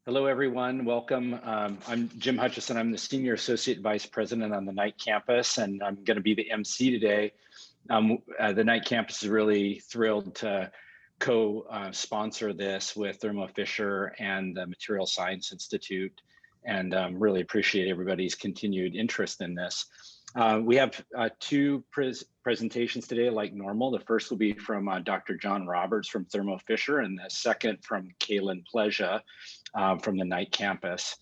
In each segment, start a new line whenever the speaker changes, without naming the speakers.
Hello, everyone. Welcome. I'm Jim Hutchison. I'm the Senior Associate Vice President on the Knight campus, and I'm going to be the MC today. The Knight campus is really thrilled to co-sponsor this with Thermo Fisher and the Material Science Institute, and really appreciate everybody's continued interest in this. We have two presentations today like normal. The first will be from Dr. John Roberts from Thermo Fisher, and the second from Calin Plesa from the Knight campus.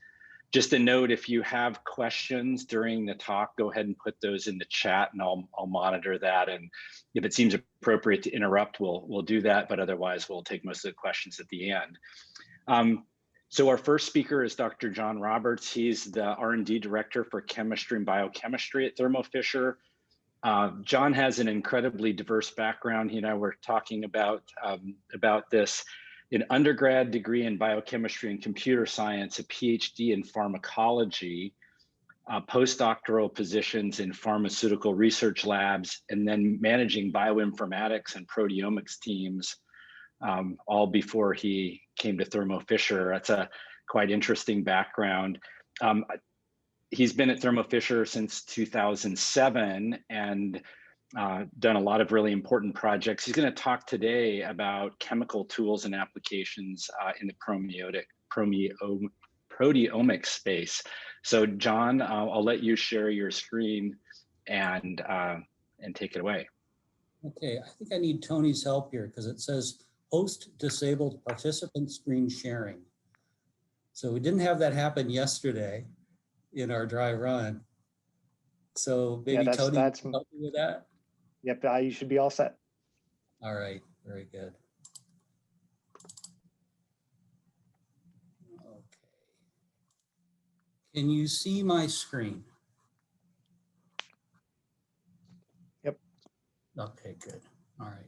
Just a note, if you have questions during the talk, go ahead and put those in the chat and I'll monitor that. And if it seems appropriate to interrupt, we'll do that, but otherwise we'll take most of the questions at the end. So our first speaker is Dr. John Roberts. He's the R&D Director for Chemistry and Biochemistry at Thermo Fisher. John has an incredibly diverse background. He and I were talking about this. An undergrad degree in biochemistry and computer science, a PhD in pharmacology, postdoctoral positions in pharmaceutical research labs, and then managing bioinformatics and proteomics teams, all before he came to Thermo Fisher. That's a quite interesting background. He's been at Thermo Fisher since 2007 and done a lot of really important projects. He's going to talk today about chemical tools and applications in the proteomics space. So John, I'll let you share your screen and take it away.
Okay, I think I need Tony's help here because it says host disabled participant screen sharing. So we didn't have that happen yesterday in our dry run. So maybe
yeah,
Tony can help you with that.
Yep, you should be all set.
All right, very good. Okay. Can you see my screen?
Yep.
Okay, good. All right.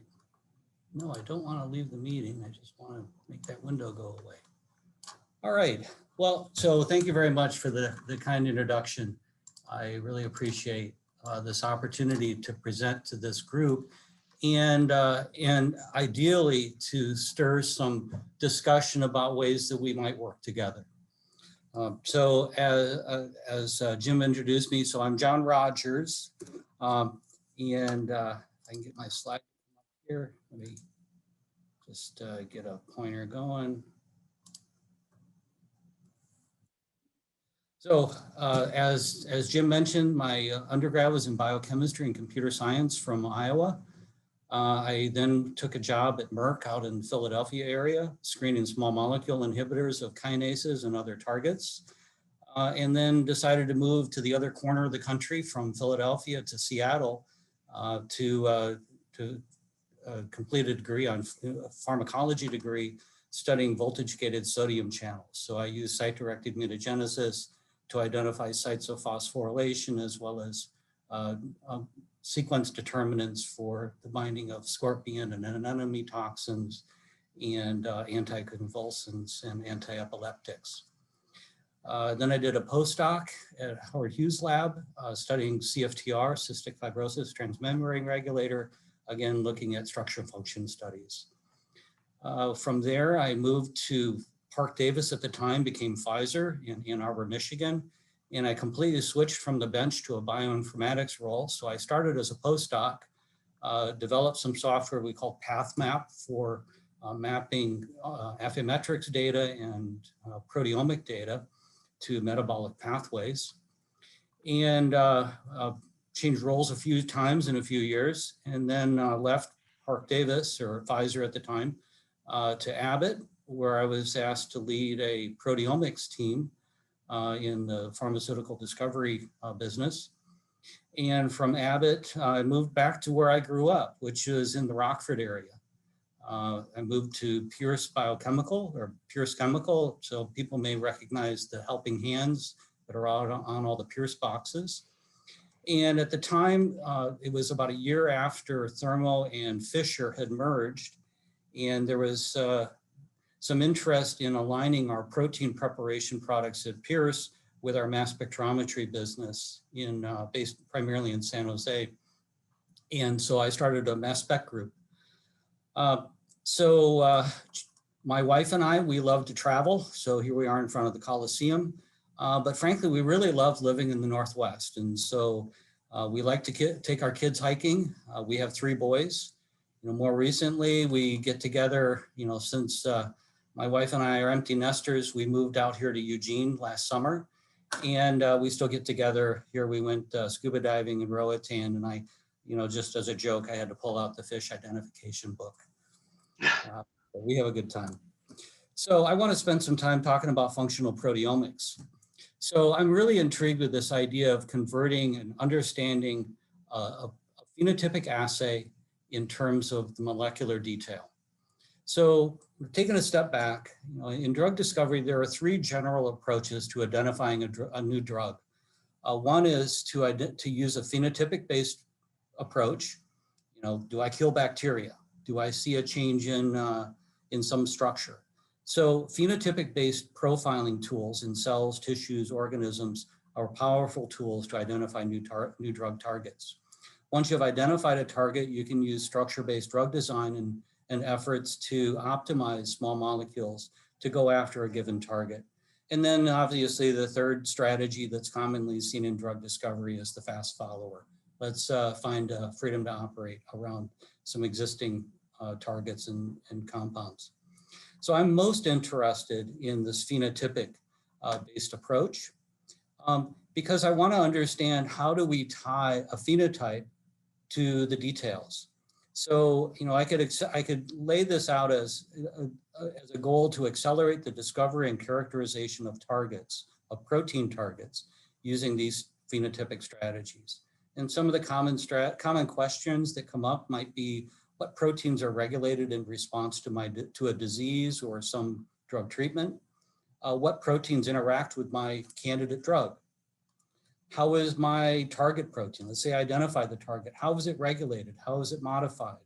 No, I don't want to leave the meeting. I just want to make that window go away. All right. Well, so thank you very much for the kind introduction. I really appreciate this opportunity to present to this group and ideally to stir some discussion about ways that we might work together. So as Jim introduced me, so I'm John Rogers, and I can get my slide up here. Let me just get a pointer going. So as Jim mentioned, my undergrad was in biochemistry and computer science from Iowa. I then took a job at Merck out in the Philadelphia area, screening small molecule inhibitors of kinases and other targets, and then decided to move to the other corner of the country from Philadelphia to Seattle to complete a degree on pharmacology degree studying voltage-gated sodium channels. So I use site-directed mutagenesis to identify sites of phosphorylation as well as sequence determinants for the binding of scorpion and anemone toxins and anticonvulsants and antiepileptics. Then I did a postdoc at Howard Hughes Lab studying CFTR, cystic fibrosis transmembrane regulator, again looking at structure and function studies. From there, I moved to Park Davis at the time, became Pfizer in Ann Arbor, Michigan, and I completely switched from the bench to a bioinformatics role. So I started as a postdoc, developed some software we call PathMap for mapping Affymetrix data and proteomic data to metabolic pathways, and changed roles a few times in a few years, and then left Park Davis, or Pfizer at the time, to Abbott, where I was asked to lead a proteomics team in the pharmaceutical discovery business. And from Abbott, I moved back to where I grew up, which is in the Rockford area. I moved to Pierce Biochemical, or Pierce Chemical, so people may recognize the helping hands that are out on all the Pierce boxes. And at the time, it was about a year after Thermo and Fisher had merged, and there was some interest in aligning our protein preparation products at Pierce with our mass spectrometry business based primarily in San Jose. And so I started a mass spec group. My wife and I, we love to travel. So here we are in front of the Coliseum. But frankly, we really love living in the Northwest. And so we like to take our kids hiking. We have 3 boys. More recently, we get together, since my wife and I are empty nesters, we moved out here to Eugene last summer. And we still get together. Here we went scuba diving in Roatan. And I, just as a joke, I had to pull out the fish identification book. But we have a good time. So I want to spend some time talking about functional proteomics. So I'm really intrigued with this idea of converting and understanding a phenotypic assay in terms of the molecular detail. So taking a step back, in drug discovery, there are 3 general approaches to identifying a new drug. One is to use a phenotypic-based approach. Do I kill bacteria? Do I see a change in some structure? So phenotypic-based profiling tools in cells, tissues, organisms are powerful tools to identify new drug targets. Once you've identified a target, you can use structure-based drug design and efforts to optimize small molecules to go after a given target. And then obviously the third strategy that's commonly seen in drug discovery is the fast follower. Let's find freedom to operate around some existing targets and compounds. So I'm most interested in this phenotypic based approach because I want to understand how do we tie a phenotype to the details. So, I could lay this out as a goal to accelerate the discovery and characterization of targets, of protein targets, using these phenotypic strategies. And some of the common questions that come up might be, what proteins are regulated in response to a disease or some drug treatment? What proteins interact with my candidate drug? How is my target protein? Let's say I identify the target. How is it regulated? How is it modified?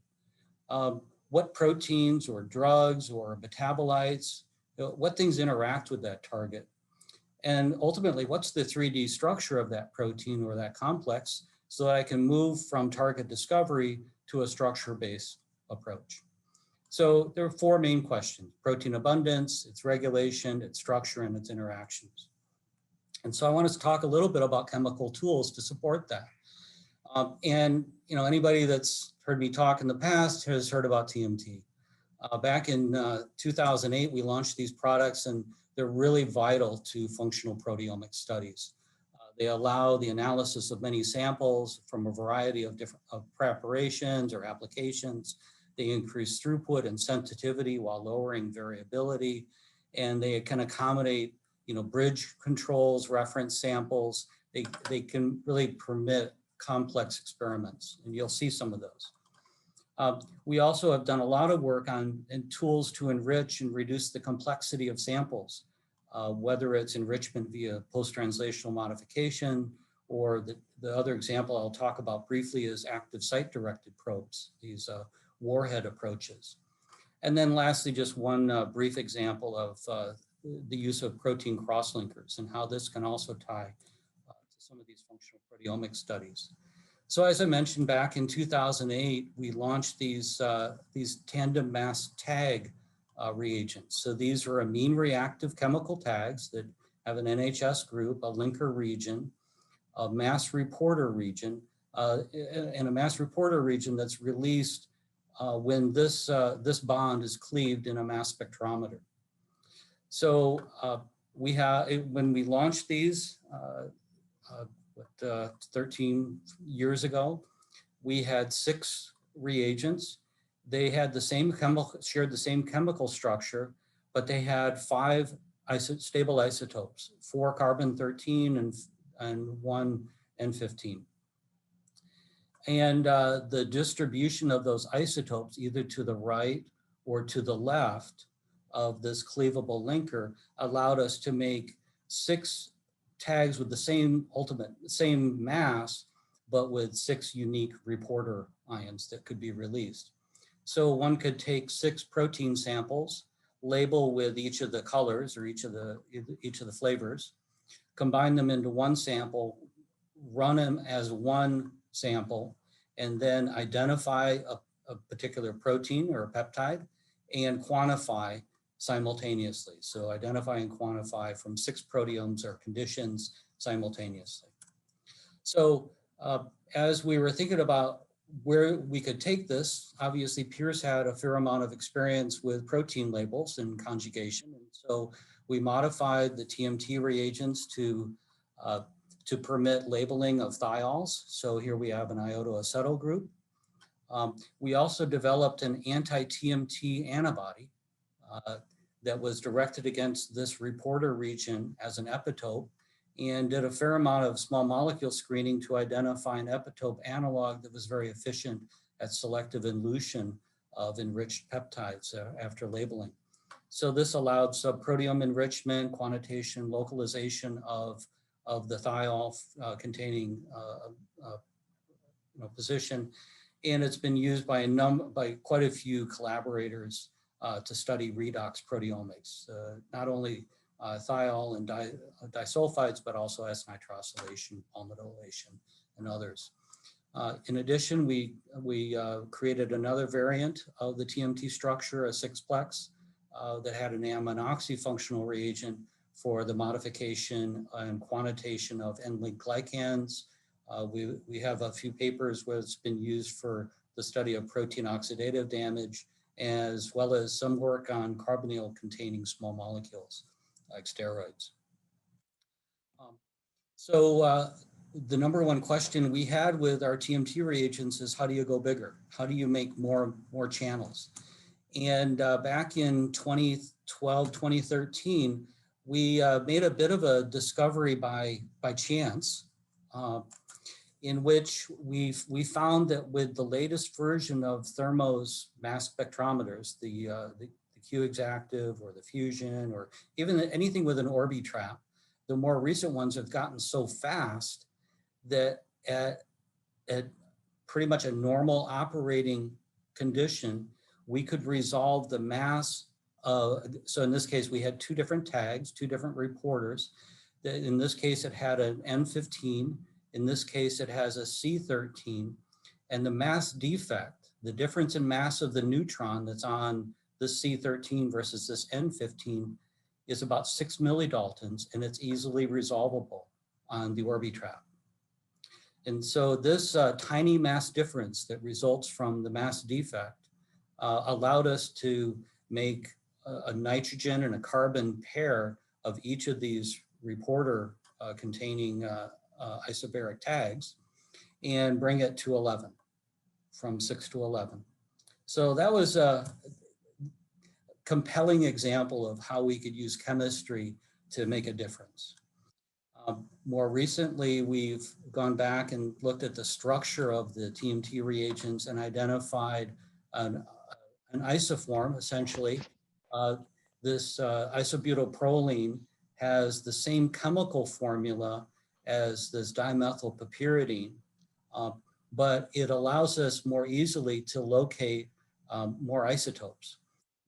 What proteins or drugs or metabolites, what things interact with that target? And ultimately, what's the 3D structure of that protein or that complex so that I can move from target discovery to a structure-based approach? So there are 4 main questions: protein abundance, its regulation, its structure, and its interactions. And so I want to talk a little bit about chemical tools to support that. Anybody that's heard me talk in the past has heard about TMT. Back in 2008, we launched these products, and they're really vital to functional proteomics studies. They allow the analysis of many samples from a variety of different preparations or applications. They increase throughput and sensitivity while lowering variability, and they can accommodate bridge controls, reference samples. They can really permit complex experiments, and you'll see some of those. We also have done a lot of work on tools to enrich and reduce the complexity of samples, whether it's enrichment via post-translational modification, or the other example I'll talk about briefly is active site-directed probes, these warhead approaches. And then lastly, just one brief example of the use of protein cross-linkers and how this can also tie to some of these functional proteomics studies. So as I mentioned, back in 2008, we launched these Tandem mass tag reagents. So these are amine reactive chemical tags that have an NHS group, a linker region, a mass reporter region, and a mass reporter region that's released when this bond is cleaved in a mass spectrometer. So when we launched these 13 years ago, we had 6 reagents. They had shared the same chemical structure, but they had 5 stable isotopes, 4 carbon-13 and 1 N15. And the distribution of those isotopes, either to the right or to the left of this cleavable linker, allowed us to make 6 tags with the same mass, but with 6 unique reporter ions that could be released. So one could take 6 protein samples, label with each of the colors or each of the flavors, combine them into one sample, run them as one sample, and then identify a particular protein or a peptide and quantify simultaneously. So identify and quantify from 6 proteomes or conditions simultaneously. So as we were thinking about where we could take this, obviously Pierce had a fair amount of experience with protein labels and conjugation. And so we modified the TMT reagents to permit labeling of thiols. So here we have an iodoacetyl group. We also developed an anti-TMT antibody that was directed against this reporter region as an epitope, and did a fair amount of small molecule screening to identify an epitope analog that was very efficient at selective elution of enriched peptides after labeling. So this allowed subproteome enrichment, quantitation, localization of the thiol containing position. And it's been used by quite a few collaborators to study redox proteomics, not only thiol and disulfides, but also S-nitrosylation, palmitylation, and others. In addition, we created another variant of the TMT structure, a 6-plex, that had an aminoxy functional reagent for the modification and quantitation of end-linked glycans. We have a few papers where it's been used for the study of protein oxidative damage, as well as some work on carbonyl-containing small molecules like steroids. So the number one question we had with our TMT reagents is, how do you go bigger? How do you make more channels? And back in 2012, 2013, we made a bit of a discovery by chance, in which we found that with the latest version of Thermo's mass spectrometers, the Q-exactive or the Fusion, or even anything with an Orbitrap, the more recent ones have gotten so fast that at pretty much a normal operating condition, we could resolve the mass. So in this case, we had 2 different tags, 2 different reporters. In this case, it had an N15. In this case, it has a C13. And the mass defect, the difference in mass of the neutron that's on this C13 versus this N15, is about 6 millidaltons, and it's easily resolvable on the Orbitrap. And so this tiny mass difference that results from the mass defect allowed us to make a nitrogen and a carbon pair of each of these reporter containing isobaric tags and bring it to 11, from 6 to 11. So that was a compelling example of how we could use chemistry to make a difference. More recently, we've gone back and looked at the structure of the TMT reagents and identified an isoform, essentially. This isobutylproline has the same chemical formula as this dimethylpiperidine, but it allows us more easily to locate more isotopes.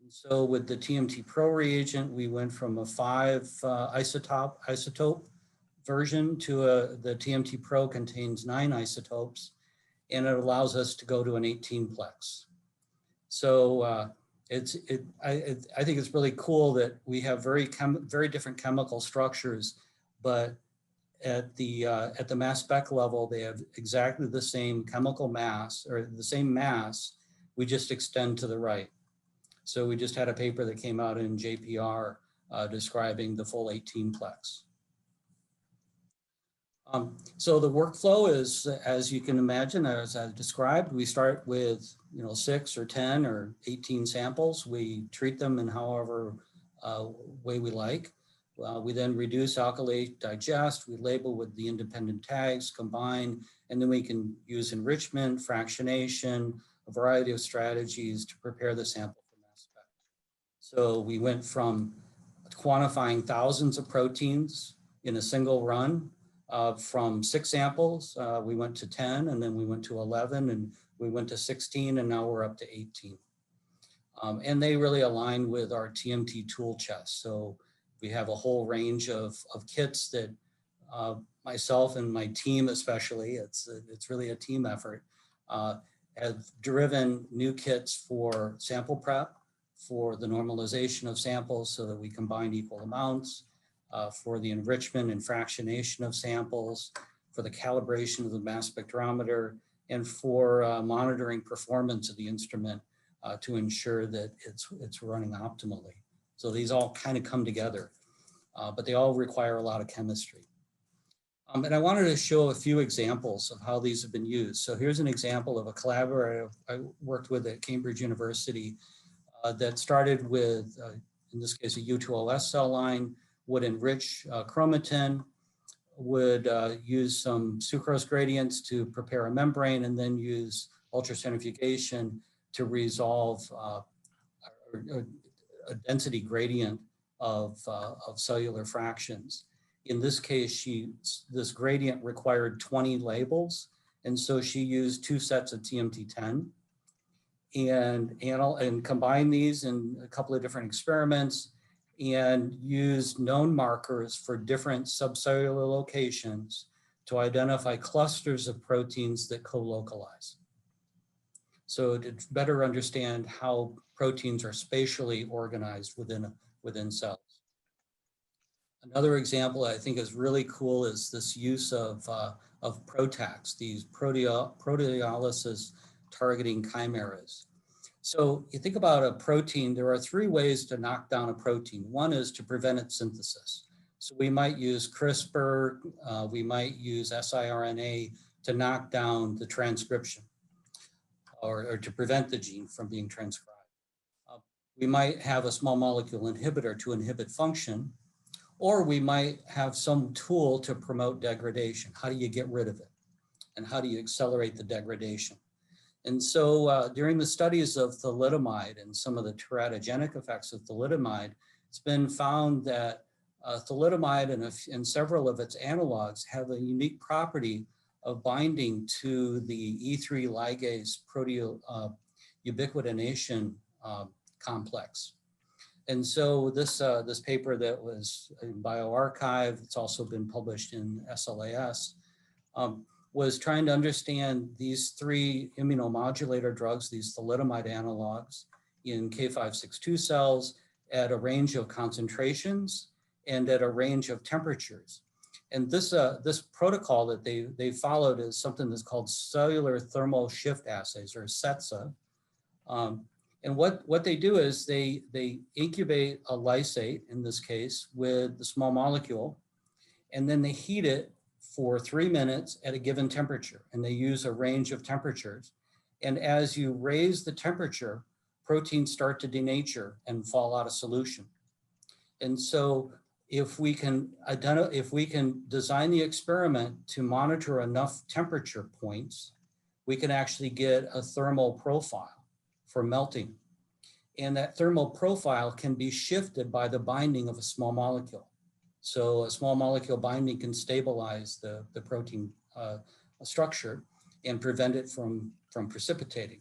And so with the TMT Pro reagent, we went from a 5 isotope version to the TMT Pro contains 9 isotopes, and it allows us to go to an 18-plex. So I think it's really cool that we have very different chemical structures, but at the mass spec level, they have exactly the same chemical mass, or the same mass, we just extend to the right. So we just had a paper that came out in JPR describing the full 18-plex. So the workflow is, as you can imagine, as I described, we start with 6 or 10 or 18 samples. We treat them in however way we like. We then reduce, alkylate, digest. We label with the independent tags, combine, and then we can use enrichment, fractionation, a variety of strategies to prepare the sample for mass spec. So we went from quantifying thousands of proteins in a single run. From 6 samples, we went to 10, and then we went to 11, and we went to 16, and now we're up to 18. And they really align with our TMT tool chest. So we have a whole range of kits that myself and my team especially, it's really a team effort, have driven new kits for sample prep, for the normalization of samples so that we combine equal amounts, for the enrichment and fractionation of samples, for the calibration of the mass spectrometer, and for monitoring performance of the instrument to ensure that it's running optimally. So these all kind of come together, but they all require a lot of chemistry. And I wanted to show a few examples of how these have been used. So here's an example of a collaborator I worked with at Cambridge University that started with, in this case, a U2OS cell line, would enrich chromatin, would use some sucrose gradients to prepare a membrane, and then use ultracentrifugation to resolve a density gradient of cellular fractions. In this case, this gradient required 20 labels, and so she used 2 sets of TMT10 and combined these in a couple of different experiments and used known markers for different subcellular locations to identify clusters of proteins that co-localize. So to better understand how proteins are spatially organized within cells. Another example I think is really cool is this use of PROTACs, these proteolysis targeting chimeras. So you think about a protein, there are 3 ways to knock down a protein. One is to prevent its synthesis. So we might use CRISPR, we might use siRNA to knock down the transcription or to prevent the gene from being transcribed. We might have a small molecule inhibitor to inhibit function, or we might have some tool to promote degradation. How do you get rid of it? And how do you accelerate the degradation? And so during the studies of thalidomide and some of the teratogenic effects of thalidomide, it's been found that thalidomide and several of its analogs have a unique property of binding to the E3 ligase ubiquitination complex. And so this paper that was in bioRxiv, it's also been published in SLAS, was trying to understand these 3 immunomodulator drugs, these thalidomide analogs in K562 cells at a range of concentrations and at a range of temperatures. And this protocol that they followed is something that's called cellular thermal shift assays, or CETSA. And what they do is they incubate a lysate, in this case, with the small molecule, and then they heat it for 3 minutes at a given temperature. And they use a range of temperatures. And as you raise the temperature, proteins start to denature and fall out of solution. And so if we can design the experiment to monitor enough temperature points, we can actually get a thermal profile for melting. And that thermal profile can be shifted by the binding of a small molecule. So a small molecule binding can stabilize the protein structure and prevent it from precipitating.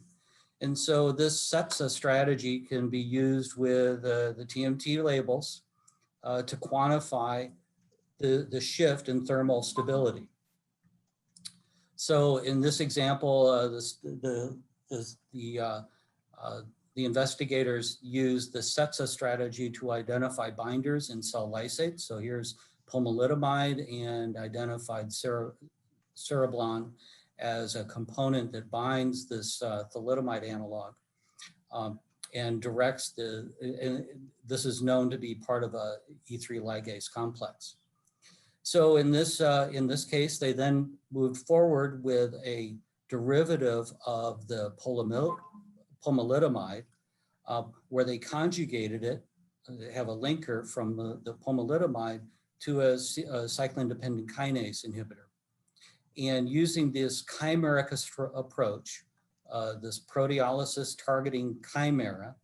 And so this CETSA strategy can be used with the TMT labels to quantify the shift in thermal stability. So in this example, the investigators used the CETSA strategy to identify binders in cell lysates. So here's pomalidomide, and identified cereblon as a component that binds this thalidomide analog and directs this is known to be part of a E3 ligase complex. So in this case, they then moved forward with a derivative of the pomalidomide, where they conjugated it. They have a linker from the pomalidomide to a cyclin-dependent kinase inhibitor. And using this chimeric approach, this proteolysis targeting chimera,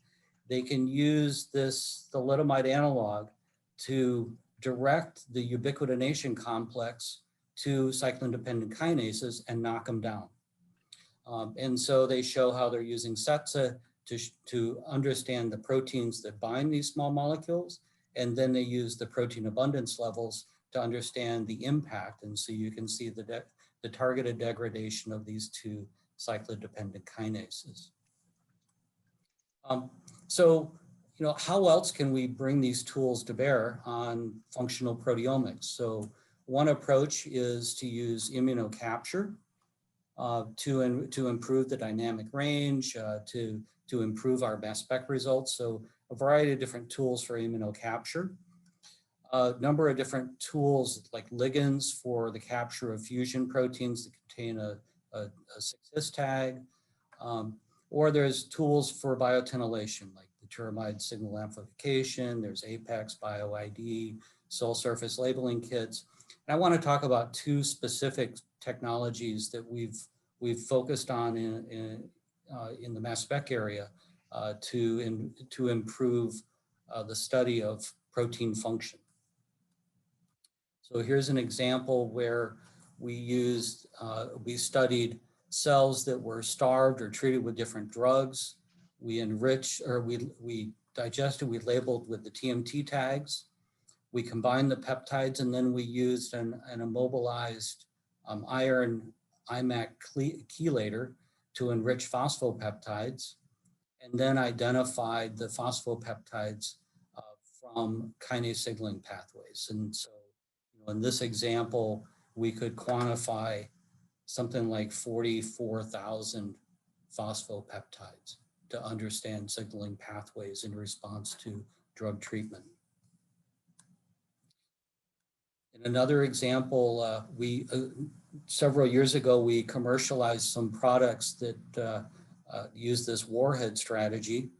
they can use this thalidomide analog to direct the ubiquitination complex to cyclin-dependent kinases and knock them down. And so they show how they're using CETSA to understand the proteins that bind these small molecules, and then they use the protein abundance levels to understand the impact. And so you can see the targeted degradation of these 2 cyclin-dependent kinases. So how else can we bring these tools to bear on functional proteomics? So one approach is to use immunocapture to improve the dynamic range, to improve our mass spec results. So a variety of different tools for immunocapture. A number of different tools like ligands for the capture of fusion proteins that contain a 6-his tag. Or there's tools for biotinylation like the Turamide signal amplification, there's Apex, BioID, cell surface labeling kits. And I want to talk about two specific technologies that we've focused on in the mass spec area to improve the study of protein function. So here's an example where we studied cells that were starved or treated with different drugs. We enriched, or we digested, we labeled with the TMT tags. We combined the peptides, and then we used an immobilized iron IMAC chelator to enrich phosphopeptides, and then identified the phosphopeptides from kinase signaling pathways. And so, in this example, we could quantify something like 44,000 phosphopeptides to understand signaling pathways in response to drug treatment. In another example, several years ago, we commercialized some products that use this warhead strategy.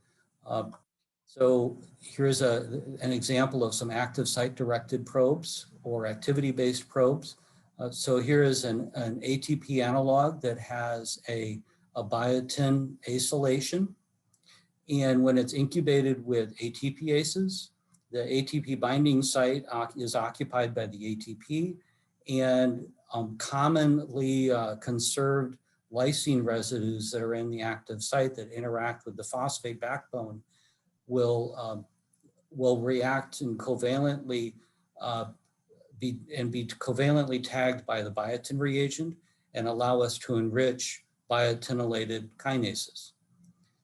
So here's an example of some active site-directed probes or activity-based probes. So here is an ATP analog that has a biotin acylation. And when it's incubated with ATPases, the ATP binding site is occupied by the ATP, and commonly conserved lysine residues that are in the active site that interact with the phosphate backbone will react and covalently be covalently tagged by the biotin reagent and allow us to enrich biotinylated kinases.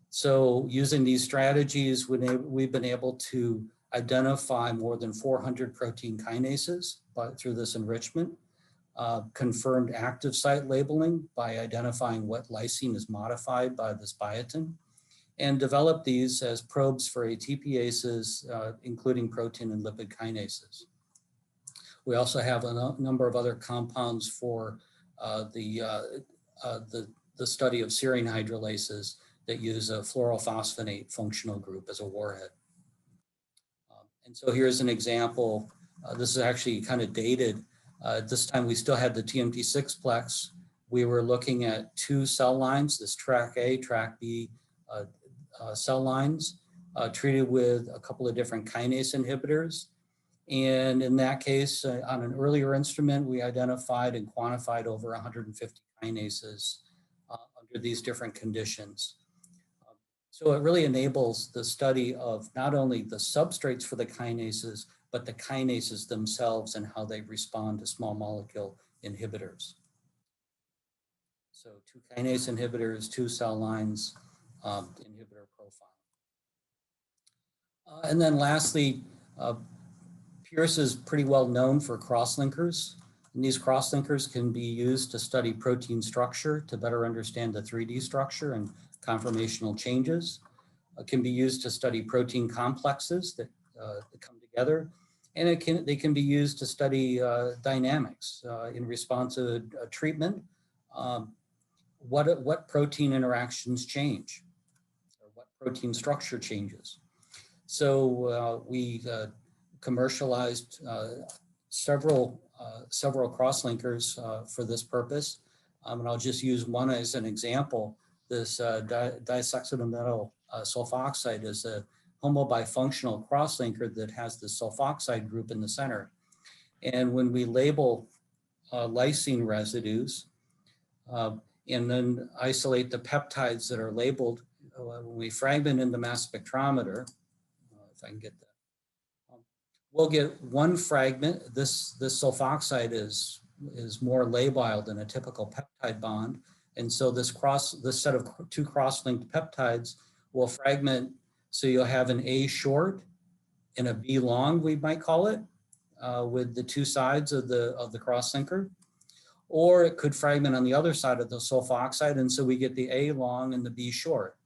So using these strategies, we've been able to identify more than 400 protein kinases through this enrichment, confirmed active site labeling by identifying what lysine is modified by this biotin, and develop these as probes for ATPases, including protein and lipid kinases. We also have a number of other compounds for the study of serine hydrolases that use a fluorophosphonate functional group as a warhead. And so here's an example. This is actually kind of dated. This time we still had the TMT6 plex. We were looking at two cell lines, this track A, track B cell lines, treated with a couple of different kinase inhibitors. And in that case, on an earlier instrument, we identified and quantified over 150 kinases under these different conditions. So it really enables the study of not only the substrates for the kinases, but the kinases themselves and how they respond to small molecule inhibitors. So two kinase inhibitors, two cell lines, inhibitor profile. And then lastly, Pierce is pretty well known for crosslinkers. And these crosslinkers can be used to study protein structure to better understand the 3D structure and conformational changes. It can be used to study protein complexes that come together. And they can be used to study dynamics in response to a treatment. What protein interactions change, or what protein structure changes. So we commercialized several crosslinkers for this purpose. And I'll just use one as an example. This disulfide sulfoxide is a homobifunctional crosslinker that has the sulfoxide group in the center. And when we label lysine residues and then isolate the peptides that are labeled, when we fragment in the mass spectrometer, if I can get that, we'll get one fragment. This sulfoxide is more labile than a typical peptide bond. And so this set of two cross-linked peptides will fragment So you'll have an A short and a B long, we might call it, with the two sides of the cross linker. Or it could fragment on the other side of the sulfoxide, and so we get the A long and the B short.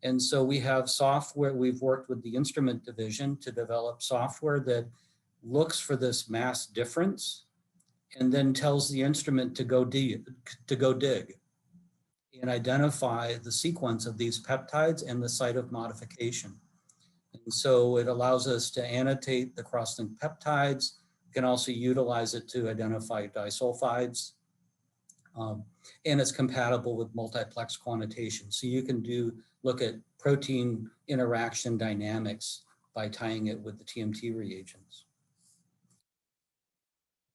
And so we have software, we've worked with the instrument division to develop software that looks for this mass difference and then tells the instrument to go dig and identify the sequence of these peptides and the site of modification. And so it allows us to annotate the cross-linked peptides. We can also utilize it to identify disulfides. And it's compatible with multiplex quantitation. So you can look at protein interaction dynamics by tying it with the TMT reagents.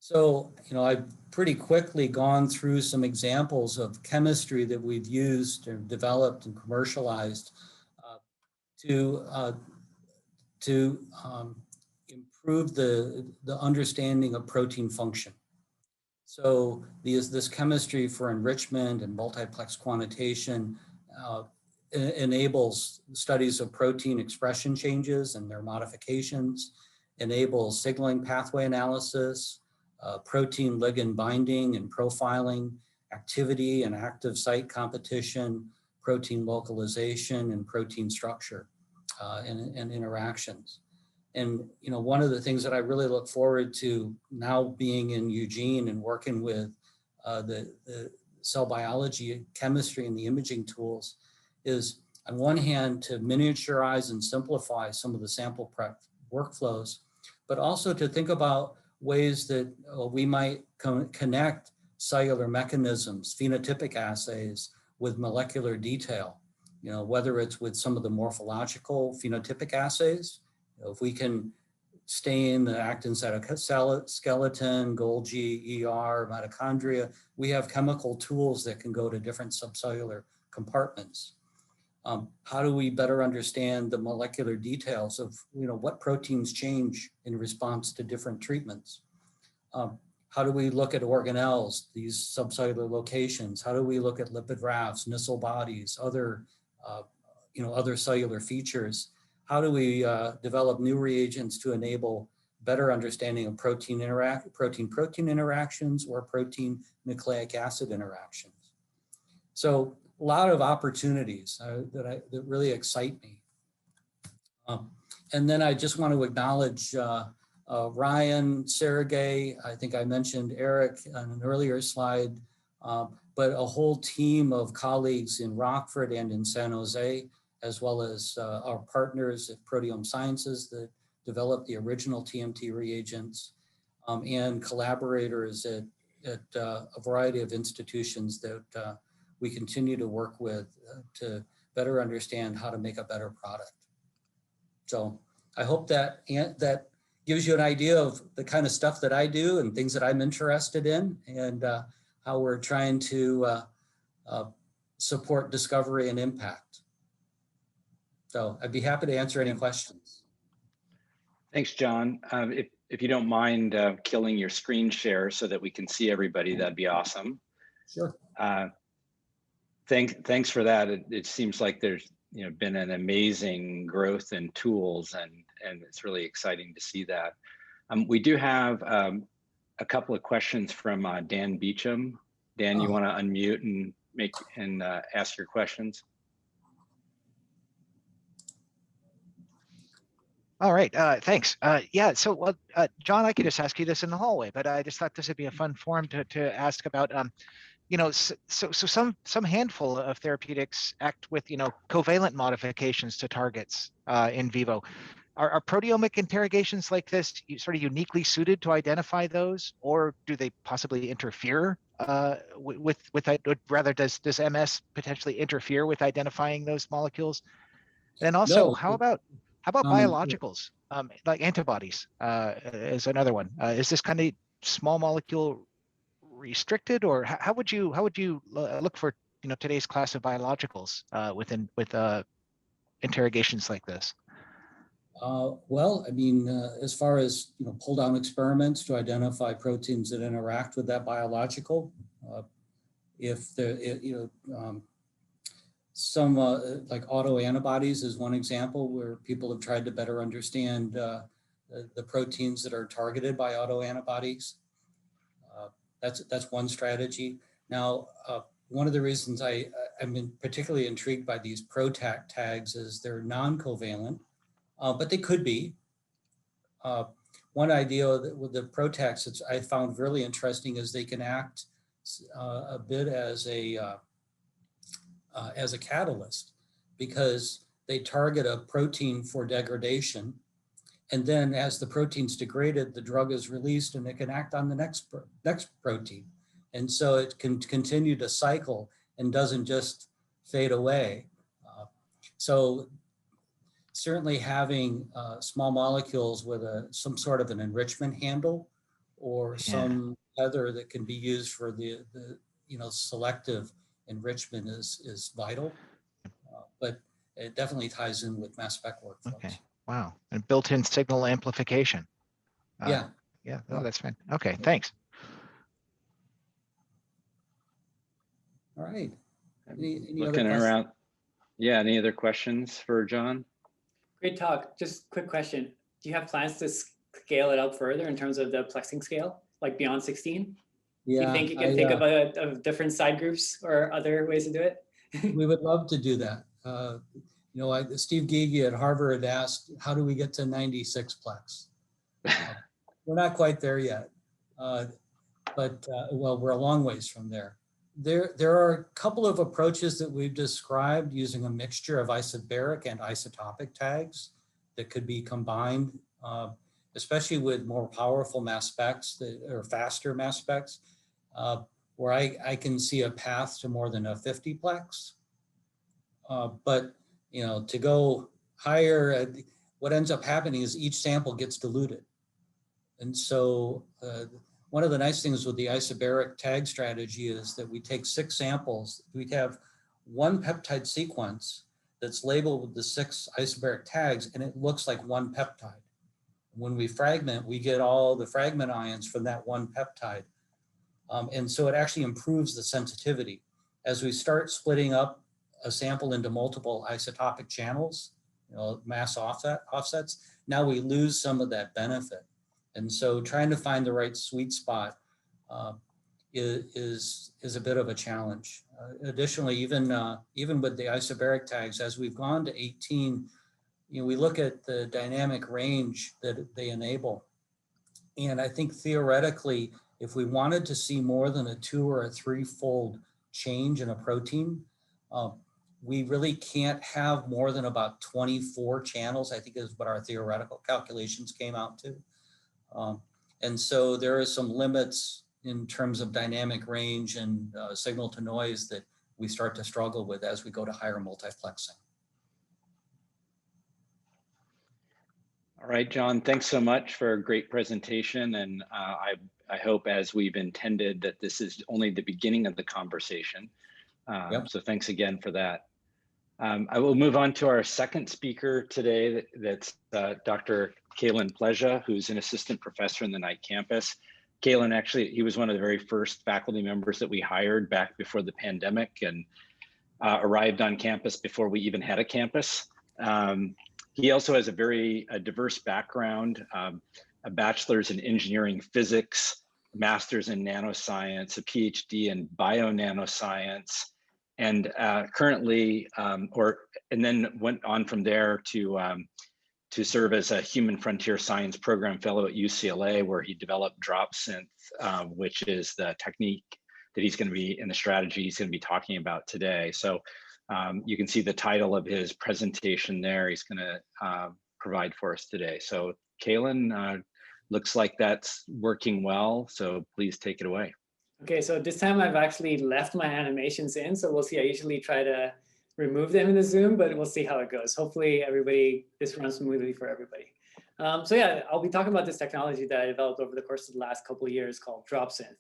So, I've pretty quickly gone through some examples of chemistry that we've used and developed and commercialized to improve the understanding of protein function. So this chemistry for enrichment and multiplex quantitation enables studies of protein expression changes and their modifications, enables signaling pathway analysis, protein ligand binding and profiling, activity and active site competition, protein localization, and protein structure and interactions. And one of the things that I really look forward to now being in Eugene and working with the cell biology, chemistry, and the imaging tools is, on one hand, to miniaturize and simplify some of the sample prep workflows, but also to think about ways that we might connect cellular mechanisms, phenotypic assays with molecular detail, whether it's with some of the morphological phenotypic assays. If we can stain the actin cytoskeleton, Golgi, ER, mitochondria, we have chemical tools that can go to different subcellular compartments. How do we better understand the molecular details of what proteins change in response to different treatments? How do we look at organelles, these subcellular locations? How do we look at lipid rafts, Nissl bodies, other cellular features? How do we develop new reagents to enable better understanding of protein-protein interactions or protein nucleic acid interactions? So a lot of opportunities that really excite me. And then I just want to acknowledge Ryan, Sergey, I think I mentioned Eric on an earlier slide, but a whole team of colleagues in Rockford and in San Jose, as well as our partners at Proteome Sciences that developed the original TMT reagents, and collaborators at a variety of institutions that we continue to work with to better understand how to make a better product. So I hope that gives you an idea of the kind of stuff that I do and things that I'm interested in, and how we're trying to support discovery and impact. So I'd be happy to answer any questions.
Thanks, John. If you don't mind killing your screen share so that we can see everybody, that'd be awesome.
Sure.
Thanks for that. It seems like there's been an amazing growth in tools, and it's really exciting to see that. We do have a couple of questions from Dan Beecham. Dan, you want to unmute and ask your questions?
All right, thanks. Yeah, so John, I could just ask you this in the hallway, but I just thought this would be a fun forum to ask about. So some handful of therapeutics act with covalent modifications to targets in vivo. Are proteomic interrogations like this sort of uniquely suited to identify those, or do they possibly interfere with that? Rather, does MS potentially interfere with identifying those molecules? And also,
No.
how about biologicals, like antibodies is another one. Is this kind of small molecule restricted, or how would you look for today's class of biologicals with interrogations like this?
Well, I mean, as far as pull down experiments to identify proteins that interact with that biological, Some like autoantibodies is one example where people have tried to better understand the proteins that are targeted by autoantibodies. That's one strategy. Now, one of the reasons I've been particularly intrigued by these PROTAC tags is they're non-covalent, but they could be. One idea that with the PROTACs that I found really interesting is they can act a bit as a catalyst, because they target a protein for degradation. And then as the protein's degraded, the drug is released and it can act on the next protein. And so it can continue to cycle and doesn't just fade away. So certainly having small molecules with some sort of an enrichment handle or some other that can be used for the selective enrichment is vital. But it definitely ties in with mass spec workflows.
Okay. Wow. And built-in signal amplification.
Yeah.
Yeah. Oh, that's fine. Okay. Thanks.
All right. Any
Looking around. Yeah. Any other questions for John?
Great talk. Just quick question. Do you have plans to scale it up further in terms of the plexing scale, like beyond 16?
Yeah.
Do you think you can think of different side groups or other ways to do it?
We would love to do that. Steve Gigi at Harvard asked, how do we get to 96 plex? We're not quite there yet, but we're a long ways from there. There are a couple of approaches that we've described using a mixture of isobaric and isotopic tags that could be combined, especially with more powerful mass specs or faster mass specs, where I can see a path to more than a 50 plex. But to go higher, what ends up happening is each sample gets diluted. And so one of the nice things with the isobaric tag strategy is that we take 6 samples. We have one peptide sequence that's labeled with the 6 isobaric tags, and it looks like one peptide. When we fragment, we get all the fragment ions from that one peptide. And so it actually improves the sensitivity. As we start splitting up a sample into multiple isotopic channels, mass offsets, now we lose some of that benefit. And so trying to find the right sweet spot is a bit of a challenge. Additionally, even with the isobaric tags, as we've gone to 18, we look at the dynamic range that they enable. And I think theoretically, if we wanted to see more than a 2 or a 3-fold change in a protein, we really can't have more than about 24 channels, I think is what our theoretical calculations came out to. And so there are some limits in terms of dynamic range and signal to noise that we start to struggle with as we go to higher multiplexing.
All right, John, thanks so much for a great presentation. And I hope, as we've intended, that this is only the beginning of the conversation. So thanks again for that. I will move on to our second speaker today. That's Dr. Calin Plesa, who's an assistant professor in the Knight campus. Calin, actually, he was one of the very first faculty members that we hired back before the pandemic, and arrived on campus before we even had a campus. He also has a very diverse background, a bachelor's in engineering physics, master's in nanoscience, a PhD in bio-nanoscience, and currently, and then went on from there to serve as a Human Frontier Science Program Fellow at UCLA, where he developed DropSynth, which is the technique that he's going to be, in the strategy he's going to be talking about today. So you can see the title of his presentation there. He's going to provide for us today. So Calin, looks like that's working well. So please take it away.
Okay, so this time I've actually left my animations in. So we'll see. I usually try to remove them in the Zoom, but we'll see how it goes. Hopefully this runs smoothly for everybody. So yeah, I'll be talking about this technology that I developed over the course of the last couple of years called DropSynth.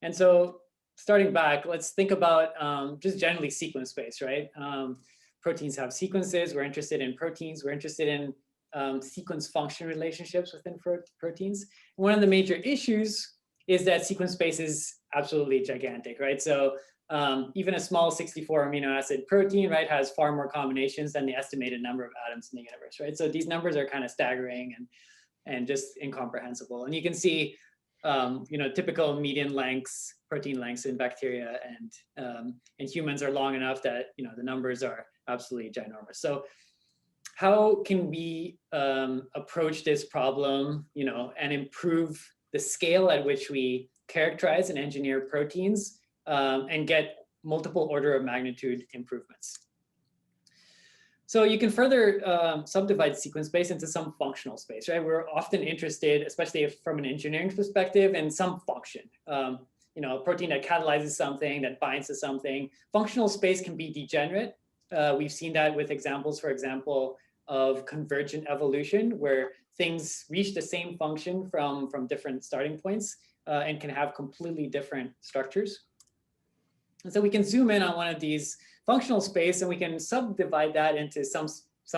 And so starting back, let's think about just generally sequence space, right? Proteins have sequences. We're interested in proteins. We're interested in sequence function relationships within proteins. One of the major issues is that sequence space is absolutely gigantic, right? So even a small 64 amino acid protein, right, has far more combinations than the estimated number of atoms in the universe, right? So these numbers are kind of staggering and just incomprehensible. And you can see, typical median lengths, protein lengths in bacteria and humans are long enough that, the numbers are absolutely ginormous. So how can we approach this problem, and improve the scale at which we characterize and engineer proteins and get multiple order of magnitude improvements? So you can further subdivide sequence space into some functional space, right? We're often interested, especially from an engineering perspective, in some function. A protein that catalyzes something, that binds to something. Functional space can be degenerate. We've seen that with examples, for example, of convergent evolution, where things reach the same function from different starting points and can have completely different structures. And so we can zoom in on one of these functional space and we can subdivide that into some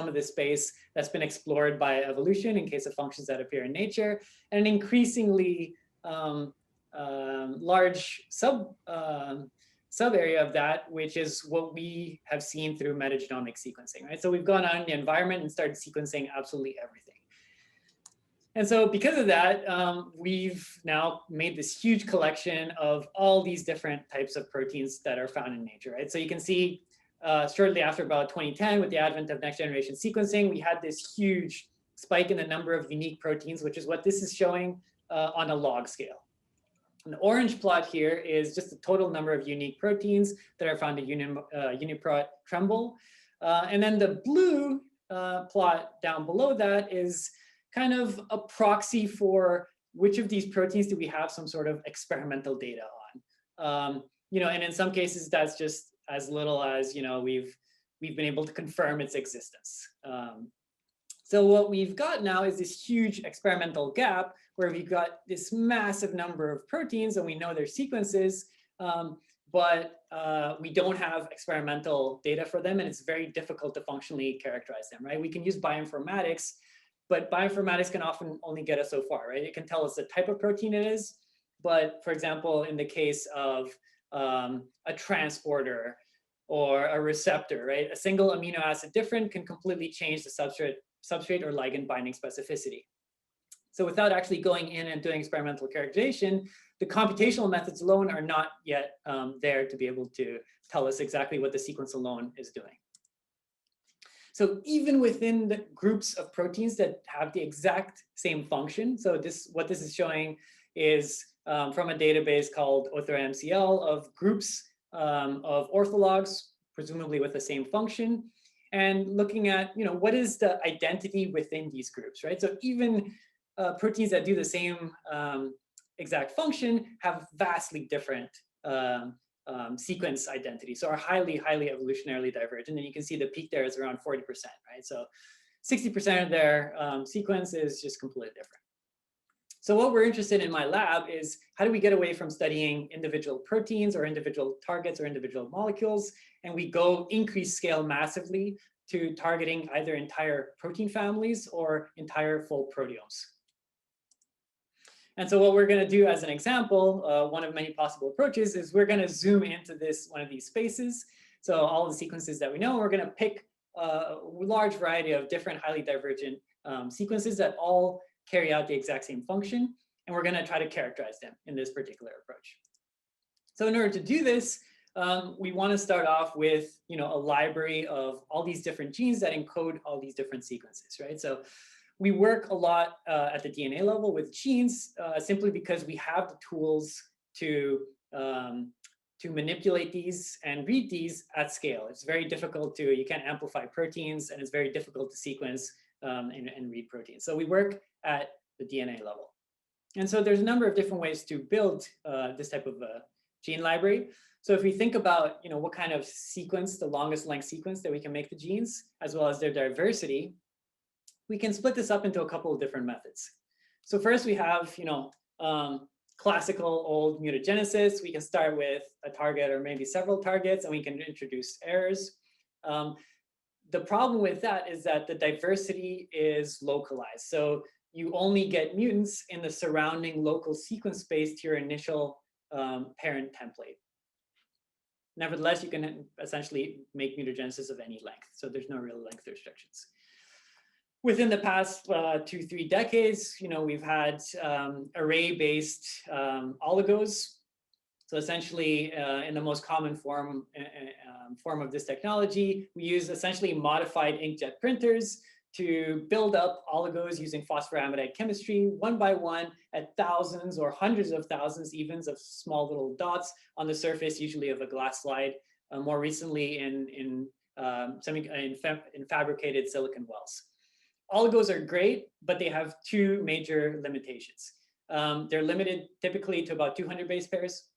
of the space that's been explored by evolution in case of functions that appear in nature, and an increasingly large sub area of that, which is what we have seen through metagenomic sequencing, right? So we've gone out in the environment and started sequencing absolutely everything. And so because of that, we've now made this huge collection of all these different types of proteins that are found in nature, right? So you can see shortly after about 2010, with the advent of next generation sequencing, we had this huge spike in the number of unique proteins, which is what this is showing on a log scale. And the orange plot here is just the total number of unique proteins that are found in UniProt tremble. And then the blue plot down below that is kind of a proxy for which of these proteins do we have some sort of experimental data on. And in some cases that's just as little as we've been able to confirm its existence. So what we've got now is this huge experimental gap where we've got this massive number of proteins and we know their sequences, but we don't have experimental data for them, and it's very difficult to functionally characterize them, right? We can use bioinformatics, but bioinformatics can often only get us so far, right? It can tell us the type of protein it is, but for example, in the case of a transporter or a receptor, right? A single amino acid different can completely change the substrate or ligand binding specificity. So without actually going in and doing experimental characterization, the computational methods alone are not yet there to be able to tell us exactly what the sequence alone is doing. So even within the groups of proteins that have the exact same function, so what this is showing is from a database called OthraMCL of groups of orthologs, presumably with the same function, and looking at what is the identity within these groups, right? So even proteins that do the same exact function have vastly different sequence identity, so are highly evolutionarily divergent. And you can see the peak there is around 40%, right? So 60% of their sequence is just completely different. So what we're interested in my lab is how do we get away from studying individual proteins or individual targets or individual molecules, and we go increase scale massively to targeting either entire protein families or entire full proteomes. And so what we're going to do as an example, one of many possible approaches, is we're going to zoom into one of these spaces. So all the sequences that we know, we're going to pick a large variety of different highly divergent sequences that all carry out the exact same function, and we're going to try to characterize them in this particular approach. So in order to do this, we want to start off with a library of all these different genes that encode all these different sequences, right? So we work a lot at the DNA level with genes simply because we have the tools to manipulate these and read these at scale. It's very difficult you can't amplify proteins, and it's very difficult to sequence and read proteins. So we work at the DNA level. And so there's a number of different ways to build this type of gene library. So if we think about what kind of sequence, the longest length sequence that we can make the genes, as well as their diversity, we can split this up into a couple of different methods. So first we have classical old mutagenesis. We can start with a target or maybe several targets, and we can introduce errors. The problem with that is that the diversity is localized. So you only get mutants in the surrounding local sequence space to your initial parent template. Nevertheless, you can essentially make mutagenesis of any length. So there's no real length restrictions. Within the past 2-3 decades, we've had array-based oligos. So essentially, in the most common form of this technology, we use essentially modified inkjet printers to build up oligos using phosphoramidite chemistry, one by one, at thousands or hundreds of thousands even of small little dots on the surface, usually of a glass slide. More recently, in fabricated silicon wells. Oligos are great, but they have two major limitations. They're limited typically to about 200 base pairs,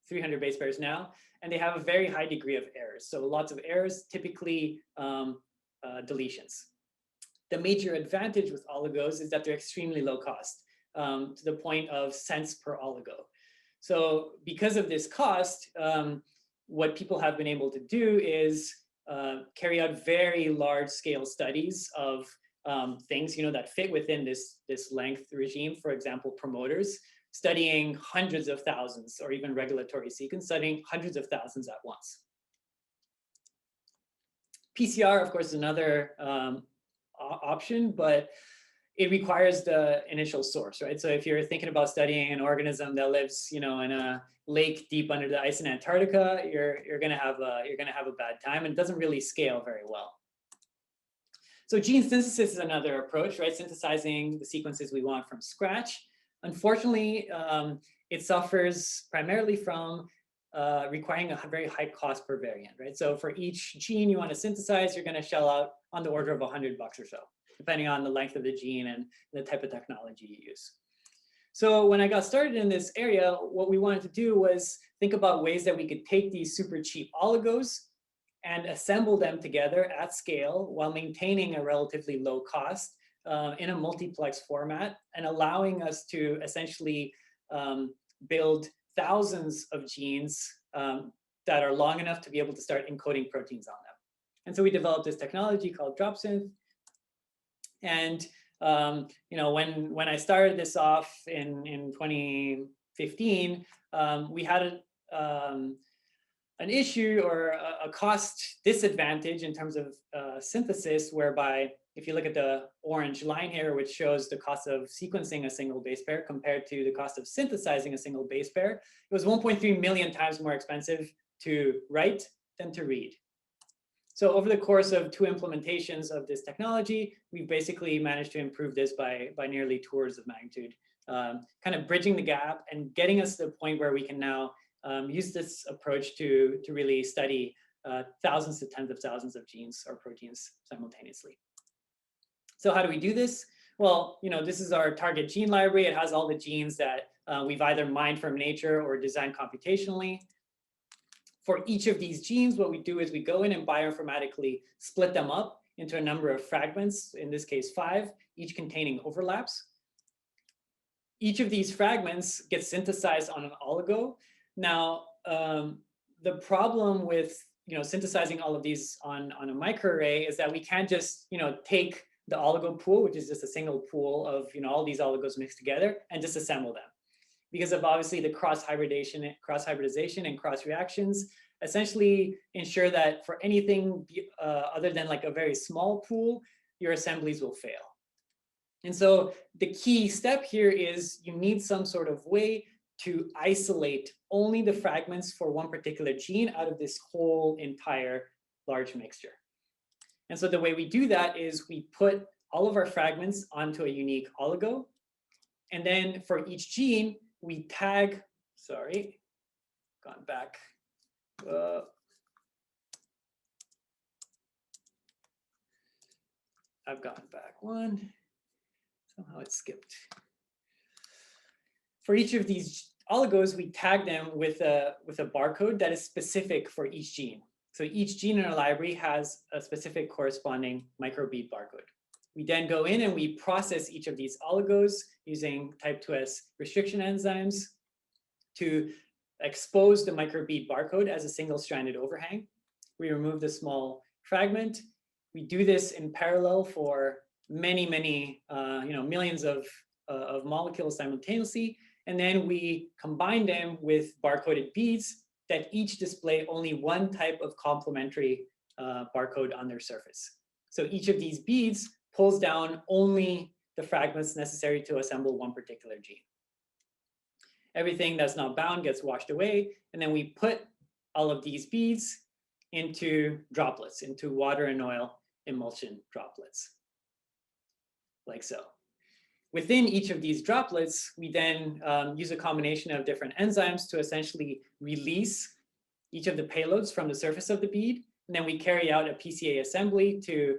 300 base pairs now, and they have a very high degree of errors. So lots of errors, typically deletions. The major advantage with oligos is that they're extremely low cost, to the point of cents per oligo. So because of this cost, what people have been able to do is carry out very large scale studies of things that fit within this length regime. For example, promoters, studying hundreds of thousands, or even regulatory sequence, studying hundreds of thousands at once. PCR, of course, is another option, but it requires the initial source, right? So if you're thinking about studying an organism that lives, in a lake deep under the ice in Antarctica, you're gonna have a bad time, and it doesn't really scale very well. So gene synthesis is another approach, right? Synthesizing the sequences we want from scratch. Unfortunately, it suffers primarily from requiring a very high cost per variant, right? So for each gene you want to synthesize, you're going to shell out on the order of $100 or so, depending on the length of the gene and the type of technology you use. So when I got started in this area, what we wanted to do was think about ways that we could take these super cheap oligos and assemble them together at scale while maintaining a relatively low cost in a multiplex format, and allowing us to essentially build thousands of genes that are long enough to be able to start encoding proteins on them. And so we developed this technology called DropSynth. And when I started this off in 2015, we had an issue or a cost disadvantage in terms of synthesis, whereby if you look at the orange line here, which shows the cost of sequencing a single base pair compared to the cost of synthesizing a single base pair, it was 1.3 million times more expensive to write than to read. So over the course of 2 implementations of this technology, we've basically managed to improve this by nearly 2 orders of magnitude, kind of bridging the gap and getting us to the point where we can now use this approach to really study thousands to tens of thousands of genes or proteins simultaneously. So how do we do this? Well, this is our target gene library. It has all the genes that we've either mined from nature or designed computationally. For each of these genes, what we do is we go in and bioinformatically split them up into a number of fragments, in this case 5, each containing overlaps. Each of these fragments gets synthesized on an oligo. Now, the problem with synthesizing all of these on a microarray is that we can't just take the oligo pool, which is just a single pool of all these oligos mixed together, and disassemble them, because of obviously the cross-hybridization and cross-reactions essentially ensure that for anything other than like a very small pool, your assemblies will fail. And so the key step here is you need some sort of way to isolate only the fragments for one particular gene out of this whole entire large mixture. And so the way we do that is we put all of our fragments onto a unique oligo. And then for each gene, we tag, I've gone back one. Somehow it skipped. For each of these oligos, we tag them with a barcode that is specific for each gene. So each gene in our library has a specific corresponding microbead barcode. We then go in and we process each of these oligos using type 2S restriction enzymes to expose the microbead barcode as a single-stranded overhang. We remove the small fragment. We do this in parallel for many, millions of molecules simultaneously. And then we combine them with barcoded beads that each display only one type of complementary barcode on their surface. So each of these beads pulls down only the fragments necessary to assemble one particular gene. Everything that's not bound gets washed away, and then we put all of these beads into droplets, into water and oil emulsion droplets, like so. Within each of these droplets, we then use a combination of different enzymes to essentially release each of the payloads from the surface of the bead, and then we carry out a PCA assembly to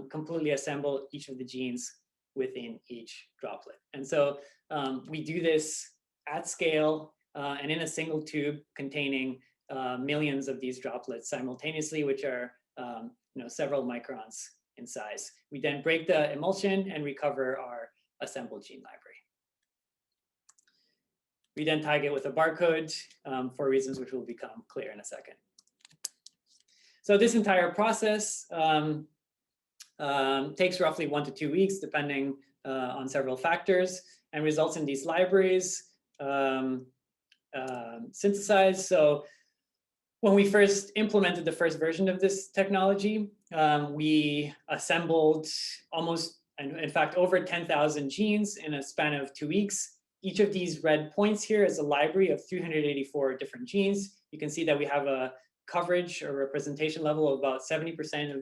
completely assemble each of the genes within each droplet. And so we do this at scale and in a single tube containing millions of these droplets simultaneously, which are several microns in size. We then break the emulsion and recover our assembled gene library. We then tag it with a barcode for reasons which will become clear in a second. So this entire process takes roughly 1 to 2 weeks, depending on several factors, and results in these libraries synthesized. So when we first implemented the first version of this technology, we assembled almost, in fact, over 10,000 genes in a span of 2 weeks. Each of these red points here is a library of 384 different genes. You can see that we have a coverage or representation level of about 70%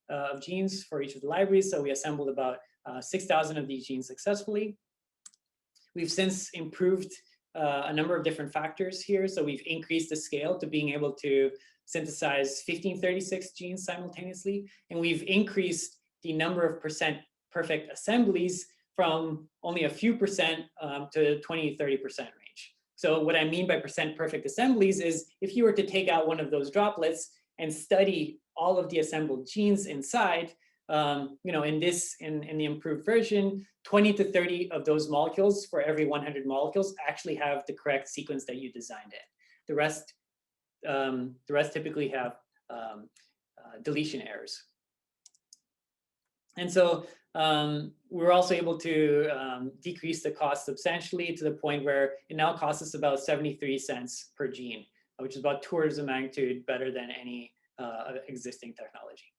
of genes for each of the libraries. So we assembled about 6,000 of these genes successfully. We've since improved a number of different factors here. So we've increased the scale to being able to synthesize 1536 genes simultaneously. And we've increased the number of percent perfect assemblies from only a few percent to 20, 30% range. So what I mean by percent perfect assemblies is if you were to take out one of those droplets and study all of the assembled genes inside, in the improved version, 20 to 30 of those molecules for every 100 molecules actually have the correct sequence that you designed it. The rest typically have deletion errors. And so we're also able to decrease the cost substantially to the point where it now costs us about 73 cents per gene, which is about 2 orders of magnitude better than any existing technology.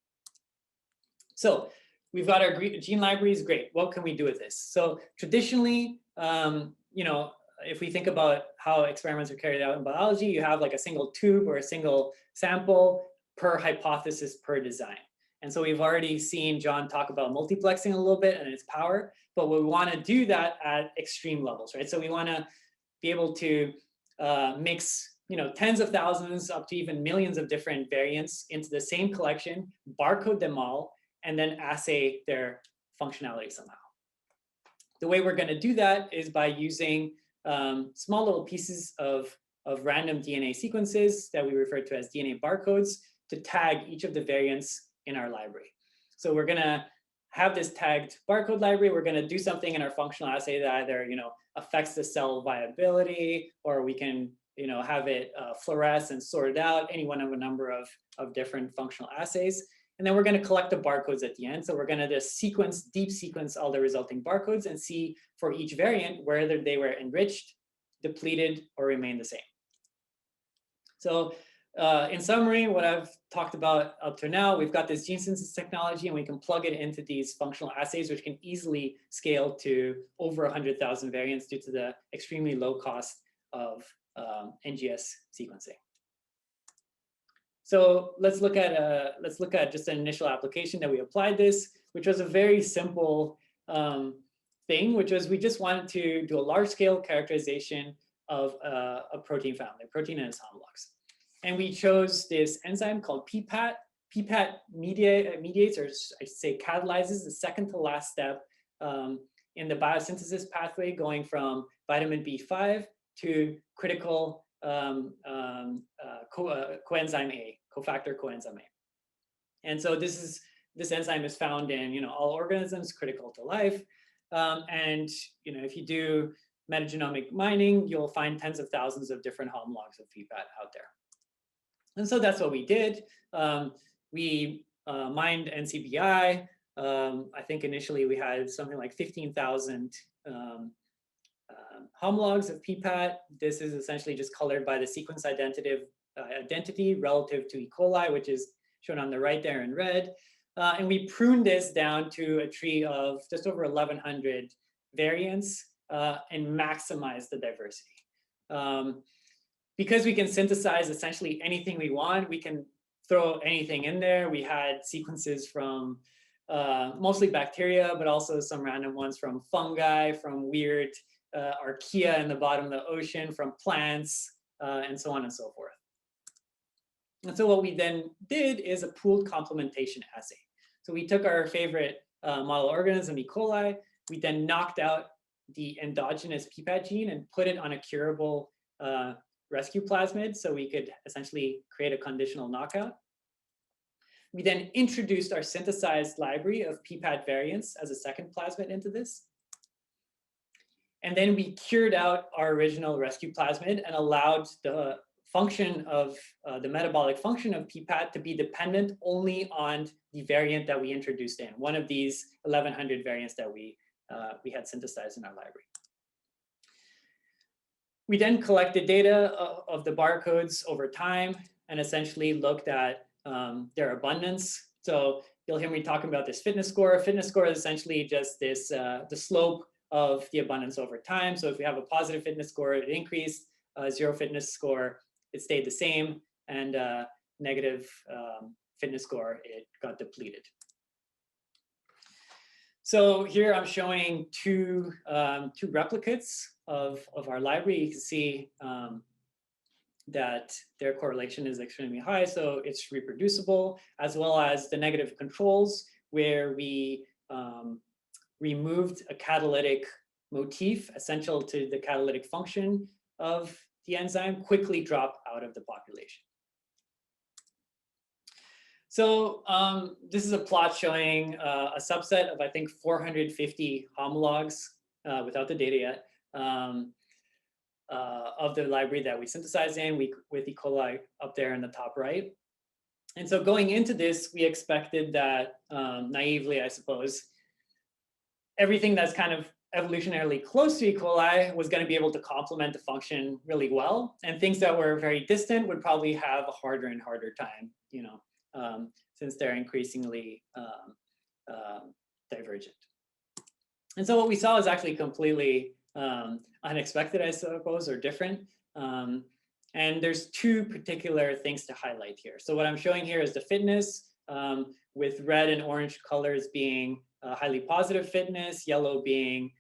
So we've got our gene libraries, great. What can we do with this? So traditionally, if we think about how experiments are carried out in biology, you have like a single tube or a single sample per hypothesis per design. And so we've already seen John talk about multiplexing a little bit and its power, but we want to do that at extreme levels, right? So we want to be able to mix tens of thousands up to even millions of different variants into the same collection, barcode them all, and then assay their functionality somehow. The way we're going to do that is by using small little pieces of random DNA sequences that we refer to as DNA barcodes to tag each of the variants in our library. So we're going to have this tagged barcode library. We're going to do something in our functional assay that either affects the cell viability, or we can have it fluoresce and sort it out, any one of a number of different functional assays. And then we're going to collect the barcodes at the end. So we're going to just deep sequence all the resulting barcodes and see for each variant whether they were enriched, depleted, or remain the same. So in summary, what I've talked about up to now, we've got this gene synthesis technology, and we can plug it into these functional assays, which can easily scale to over 100,000 variants due to the extremely low cost of NGS sequencing. So let's look at just an initial application that we applied this, which was a very simple thing, which was we just wanted to do a large-scale characterization of a protein family, a protein and its homologs. And we chose this enzyme called PPAT. PPAT mediates, or I should say catalyzes, the second to last step in the biosynthesis pathway, going from vitamin B5 to critical coenzyme A, cofactor coenzyme A. And so this enzyme is found in all organisms, critical to life. And if you do metagenomic mining, you'll find tens of thousands of different homologs of PPAT out there. And so that's what we did. We mined NCBI. I think initially we had something like 15,000 homologs of PPAT. This is essentially just colored by the sequence identity relative to E. coli, which is shown on the right there in red. And we pruned this down to a tree of just over 1,100 variants and maximize the diversity. Because we can synthesize essentially anything we want, we can throw anything in there. We had sequences from mostly bacteria, but also some random ones from fungi, from weird archaea in the bottom of the ocean, from plants, and so on and so forth. And so what we then did is a pooled complementation assay. So we took our favorite model organism, E. coli, we then knocked out the endogenous PPAT gene and put it on a curable rescue plasmid, so we could essentially create a conditional knockout. We then introduced our synthesized library of PPAT variants as a second plasmid into this. And then we cured out our original rescue plasmid and allowed the function of the metabolic function of PPAT to be dependent only on the variant that we introduced in, one of these 1,100 variants that we had synthesized in our library. We then collected data of the barcodes over time and essentially looked at their abundance. So you'll hear me talking about this fitness score. Fitness score is essentially just this the slope of the abundance over time. So if we have a positive fitness score, it increased. Zero fitness score, it stayed the same, and negative fitness score, it got depleted. So here I'm showing two replicates of our library. You can see that their correlation is extremely high, so it's reproducible, as well as the negative controls, where we removed a catalytic motif essential to the catalytic function of the enzyme, quickly drop out of the population. So this is a plot showing a subset of, I think, 450 homologs without the data yet of the library that we synthesized in, with E. coli up there in the top right. And so going into this, we expected that, naively, I suppose, everything that's kind of evolutionarily close to E. coli was going to be able to complement the function really well, and things that were very distant would probably have a harder and harder time, you know, since they're increasingly divergent. And so what we saw is actually completely unexpected, I suppose, or different. And there's two particular things to highlight here. So what I'm showing here is the fitness, with red and orange colors being highly positive fitness, yellow being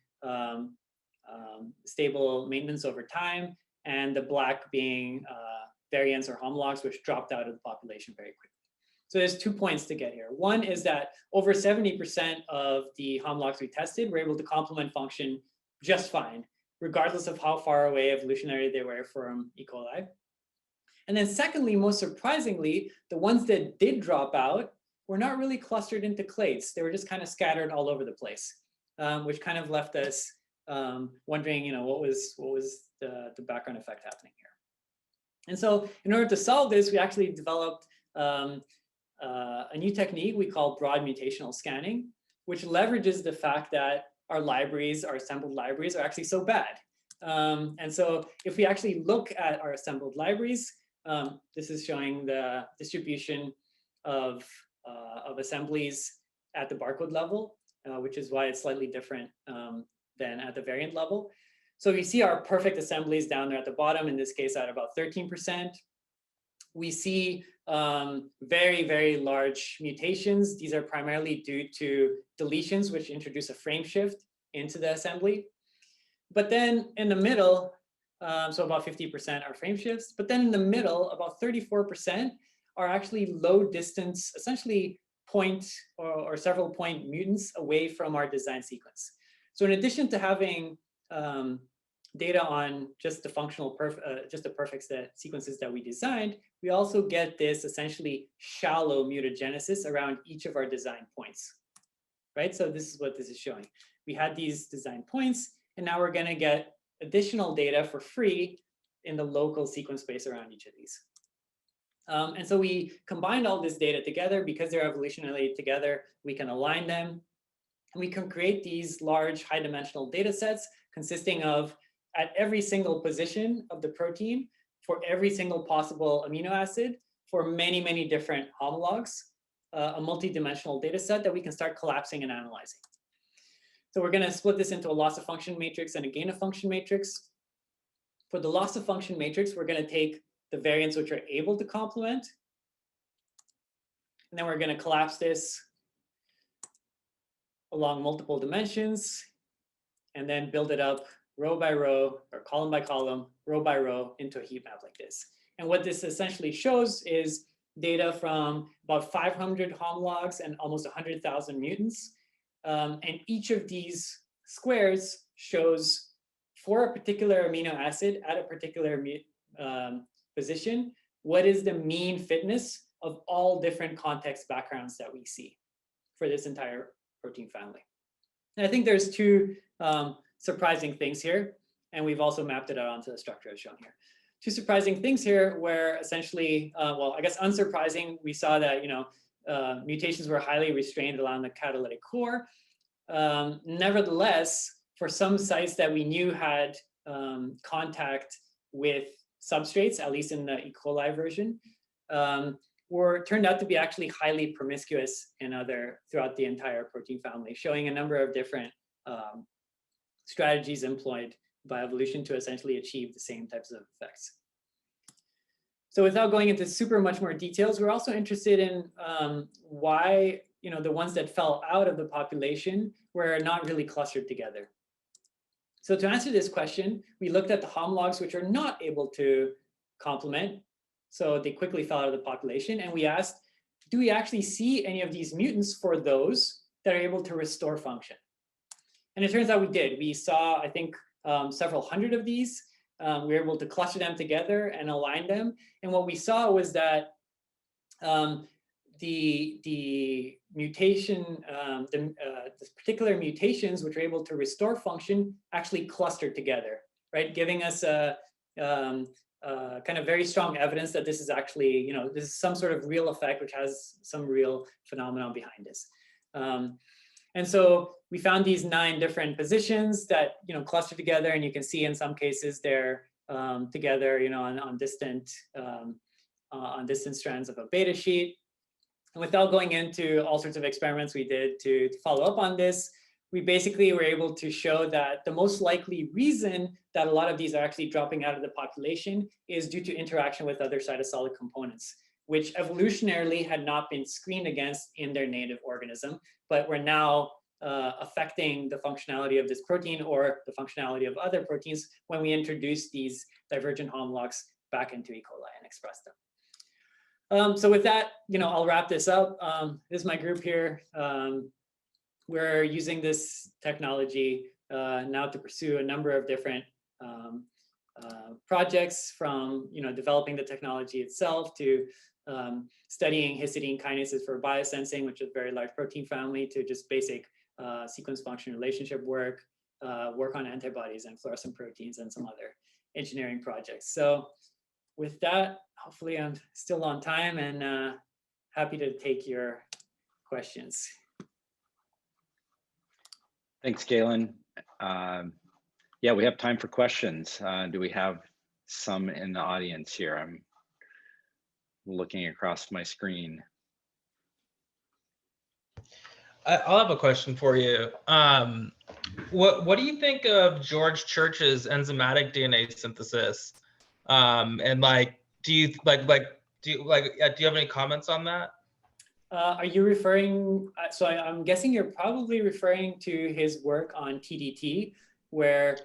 stable maintenance over time, and the black being variants or homologs, which dropped out of the population very quickly. So there's 2 points to get here. One is that over 70% of the homologs we tested were able to complement function just fine, regardless of how far away evolutionary they were from E. coli. And then secondly, most surprisingly, the ones that did drop out were not really clustered into clades. They were just kind of scattered all over the place, which kind of left us wondering, you know, what was the background effect happening here. And so in order to solve this, we actually developed a new technique we call broad mutational scanning, which leverages the fact that our libraries, our assembled libraries, are actually so bad. And so if we actually look at our assembled libraries, this is showing the distribution of assemblies at the barcode level, which is why it's slightly different than at the variant level. So you see our perfect assemblies down there at the bottom, in this case at about 13%. We see very, very large mutations. These are primarily due to deletions, which introduce a frame shift into the assembly. But then in the middle, so about 50% are frame shifts, but then in the middle, about 34% are actually low distance, essentially point or several point mutants away from our design sequence. So in addition to having data on just the functional just the perfect sequences that we designed, we also get this essentially shallow mutagenesis around each of our design points, right? So this is what this is showing. We had these design points, and now we're going to get additional data for free in the local sequence space around each of these. And so we combined all this data together. Because they're evolutionarily together, we can align them. And we can create these large high dimensional data sets consisting of at every single position of the protein for every single possible amino acid for many, many different homologs, a multi-dimensional data set that we can start collapsing and analyzing. So we're going to split this into a loss of function matrix and a gain of function matrix. For the loss of function matrix, we're going to take the variants which are able to complement, and then we're going to collapse this along multiple dimensions, and then build it up row by row, or column by column, row by row into a heat map like this. And what this essentially shows is data from about 500 homologs and almost 100,000 mutants. And each of these squares shows for a particular amino acid at a particular position, what is the mean fitness of all different context backgrounds that we see for this entire protein family. And I think there's two surprising things here, and we've also mapped it out onto the structure as shown here. Two surprising things here where essentially, well, I guess unsurprising, we saw that, mutations were highly restrained along the catalytic core. Nevertheless, for some sites that we knew had contact with substrates, at least in the E. coli version, turned out to be actually highly promiscuous throughout the entire protein family, showing a number of different strategies employed by evolution to essentially achieve the same types of effects. So without going into super much more details, we're also interested in why the ones that fell out of the population were not really clustered together. So to answer this question, we looked at the homologs which are not able to complement. So they quickly fell out of the population. And we asked, do we actually see any of these mutants for those that are able to restore function? And it turns out we did. We saw, I think, several hundred of these. We were able to cluster them together and align them. And what we saw was that the mutation, the particular mutations which are able to restore function actually clustered together, right? Giving us a kind of very strong evidence that this is actually, this is some sort of real effect which has some real phenomenon behind this. And so we found these 9 different positions that cluster together, and you can see in some cases they're together, on distant strands of a beta sheet. And without going into all sorts of experiments we did to follow up on this, we basically were able to show that the most likely reason that a lot of these are actually dropping out of the population is due to interaction with other cytosolic components, which evolutionarily had not been screened against in their native organism, but were now affecting the functionality of this protein or the functionality of other proteins when we introduce these divergent homologs back into E. coli and express them. So with that, I'll wrap this up. This is my group here. We're using this technology now to pursue a number of different projects, from developing the technology itself to studying histidine kinases for biosensing, which is a very large protein family, to just basic sequence function relationship work, work on antibodies and fluorescent proteins, and some other engineering projects. So with that, hopefully I'm still on time and happy to take your questions.
Thanks, Calin. Yeah, we have time for questions. Do we have some in the audience here? I'm looking across my screen.
I'll have a question for you. What do you think of George Church's enzymatic DNA synthesis? And do you have any comments on that?
Are you referring? So I'm guessing you're probably referring to his work on TDT, where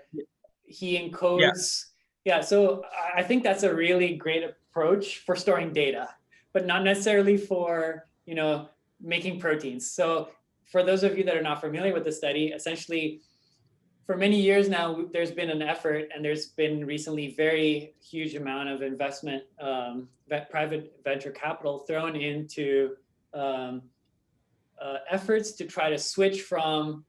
he encodes. Yeah. So I think that's a really great approach for storing data, but not necessarily for making proteins. So for those of you that are not familiar with the study, essentially, for many years now, there's been an effort, and there's been recently very huge amount of investment, private venture capital thrown into efforts to try to switch from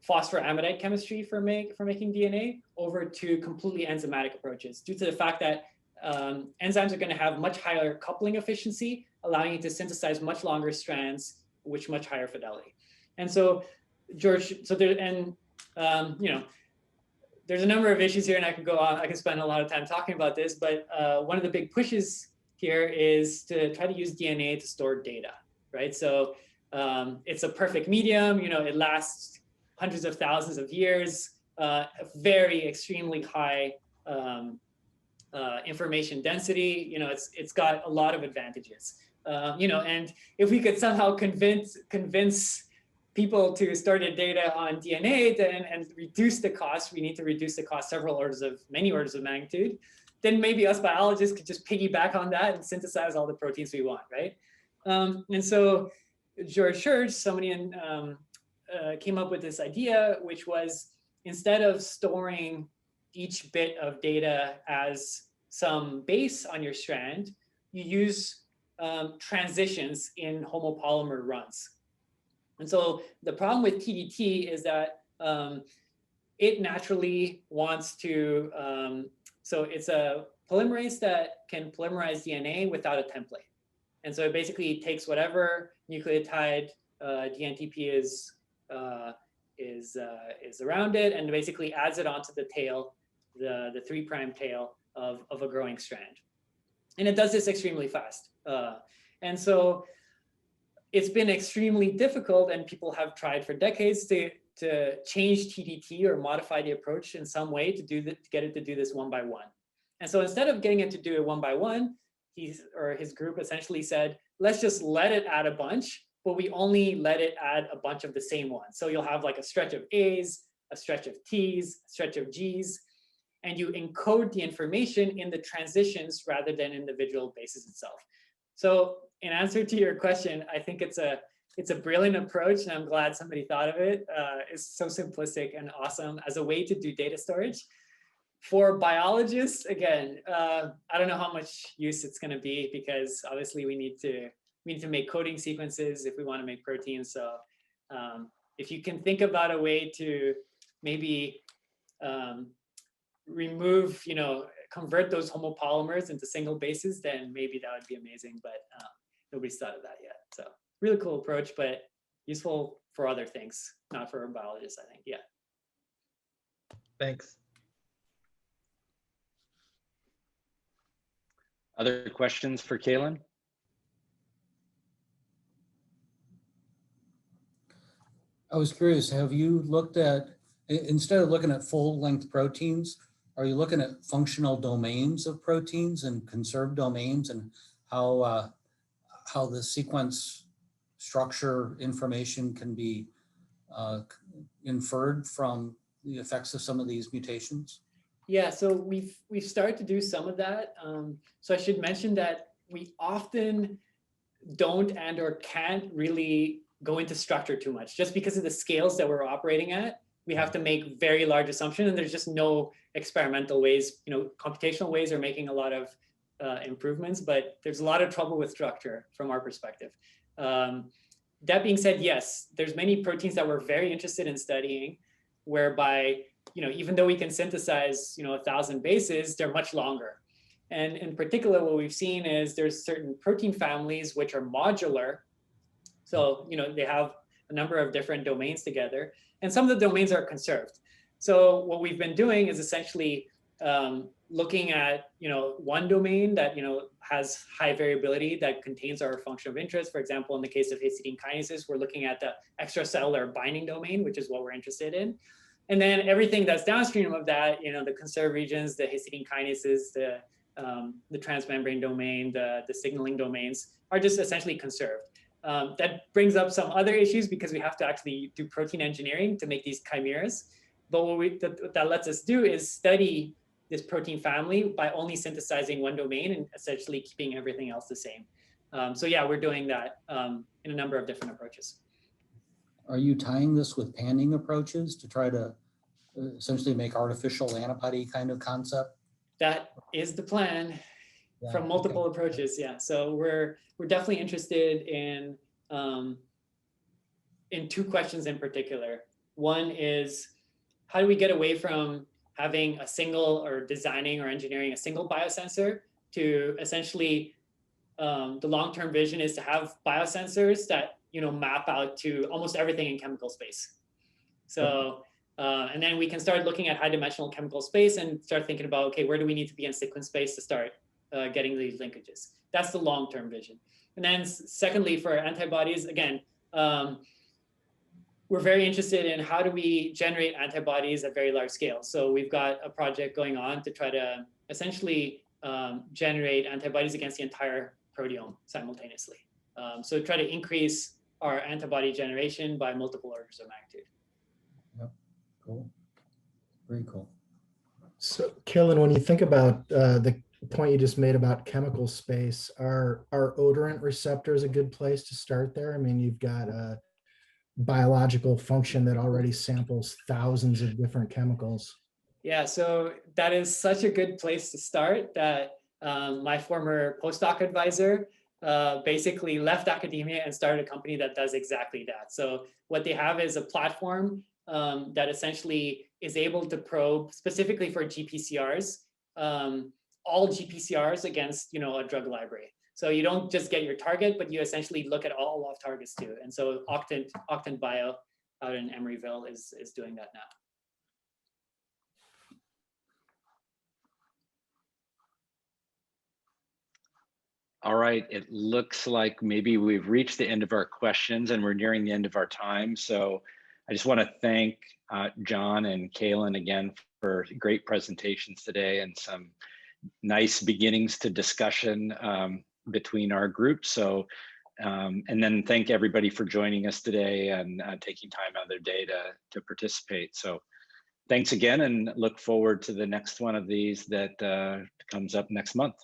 phosphoramidite chemistry for making DNA over to completely enzymatic approaches, due to the fact that enzymes are going to have much higher coupling efficiency, allowing you to synthesize much longer strands with much higher fidelity. And so George, there's a number of issues here, and I could go on. I could spend a lot of time talking about this, but one of the big pushes here is to try to use DNA to store data, right? So it's a perfect medium. You know, it lasts hundreds of thousands of years. Very extremely high information density. You know, it's got a lot of advantages. You know, and if we could somehow convince people to store their data on DNA then and reduce the cost, we need to reduce the cost many orders of magnitude, then maybe us biologists could just piggyback on that and synthesize all the proteins we want, right? And so George Church, somebody came up with this idea, which was instead of storing each bit of data as some base on your strand, you use transitions in homopolymer runs. And so the problem with TDT is that it naturally wants to, so it's a polymerase that can polymerize DNA without a template. And so it basically takes whatever nucleotide DNTP is around it and basically adds it onto the tail, the 3' tail of a growing strand. And it does this extremely fast. And so it's been extremely difficult, and people have tried for decades to change TDT or modify the approach in some way to get it to do this one by one. And so instead of getting it to do it one by one, his group essentially said, let's just let it add a bunch, but we only let it add a bunch of the same ones. So you'll have like a stretch of A's, a stretch of T's, a stretch of G's, and you encode the information in the transitions rather than in the individual bases itself. So in answer to your question, I think it's a brilliant approach, and I'm glad somebody thought of it. It's so simplistic and awesome as a way to do data storage. For biologists, again, I don't know how much use it's going to be, because obviously we need to make coding sequences if we want to make proteins. So if you can think about a way to maybe remove, convert those homopolymers into single bases, then maybe that would be amazing. But nobody's thought of that yet. So really cool approach, but useful for other things, not for biologists, I think. Yeah.
Thanks.
Other questions for Calin?
I was curious, have you looked at, instead of looking at full-length proteins, are you looking at functional domains of proteins and conserved domains, and how the sequence structure information can be inferred from the effects of some of these mutations?
Yeah, so we've started to do some of that. So I should mention that we often don't or can't really go into structure too much, just because of the scales that we're operating at. We have to make very large assumptions, and there's just no experimental ways. Computational ways are making a lot of improvements, but there's a lot of trouble with structure from our perspective. That being said, yes, there's many proteins that we're very interested in studying, whereby even though we can synthesize 1,000 bases, they're much longer. And in particular, what we've seen is there's certain protein families which are modular. So they have a number of different domains together, and some of the domains are conserved. So what we've been doing is essentially looking at one domain that has high variability that contains our function of interest. For example, in the case of histidine kinases, we're looking at the extracellular binding domain, which is what we're interested in. And then everything that's downstream of that, the conserved regions, the histidine kinases, the transmembrane domain, the signaling domains are just essentially conserved. That brings up some other issues because we have to actually do protein engineering to make these chimeras. But what that lets us do is study this protein family by only synthesizing one domain and essentially keeping everything else the same. So yeah, we're doing that in a number of different approaches.
Are you tying this with panning approaches to try to essentially make artificial antibody kind of concept?
That is the plan from multiple approaches. Yeah, so we're definitely interested in two questions in particular. One is, how do we get away from having a single or designing or engineering a single biosensor to essentially the long-term vision is to have biosensors that map out to almost everything in chemical space. So And then we can start looking at high-dimensional chemical space and start thinking about, okay, where do we need to be in sequence space to start getting these linkages? That's the long-term vision. And then secondly, for antibodies, again, we're very interested in how do we generate antibodies at very large scale. So we've got a project going on to try to essentially generate antibodies against the entire proteome simultaneously. So try to increase our antibody generation by multiple orders of magnitude.
Yep, cool, very cool.
So, Calin, when you think about the point you just made about chemical space, are odorant receptors a good place to start there? I mean, you've got a biological function that already samples thousands of different chemicals.
Yeah, so that is such a good place to start that my former postdoc advisor basically left academia and started a company that does exactly that. So what they have is a platform that essentially is able to probe specifically for GPCRs, all GPCRs against a drug library. So you don't just get your target, but you essentially look at all off targets too. And so Octant Bio out in Emeryville is doing that now.
All right, it looks like maybe we've reached the end of our questions and we're nearing the end of our time. So I just want to thank John and Calin again for great presentations today and some nice beginnings to discussion between our groups. So, and then thank everybody for joining us today and taking time out of their day to participate. So thanks again and look forward to the next one of these that comes up next month.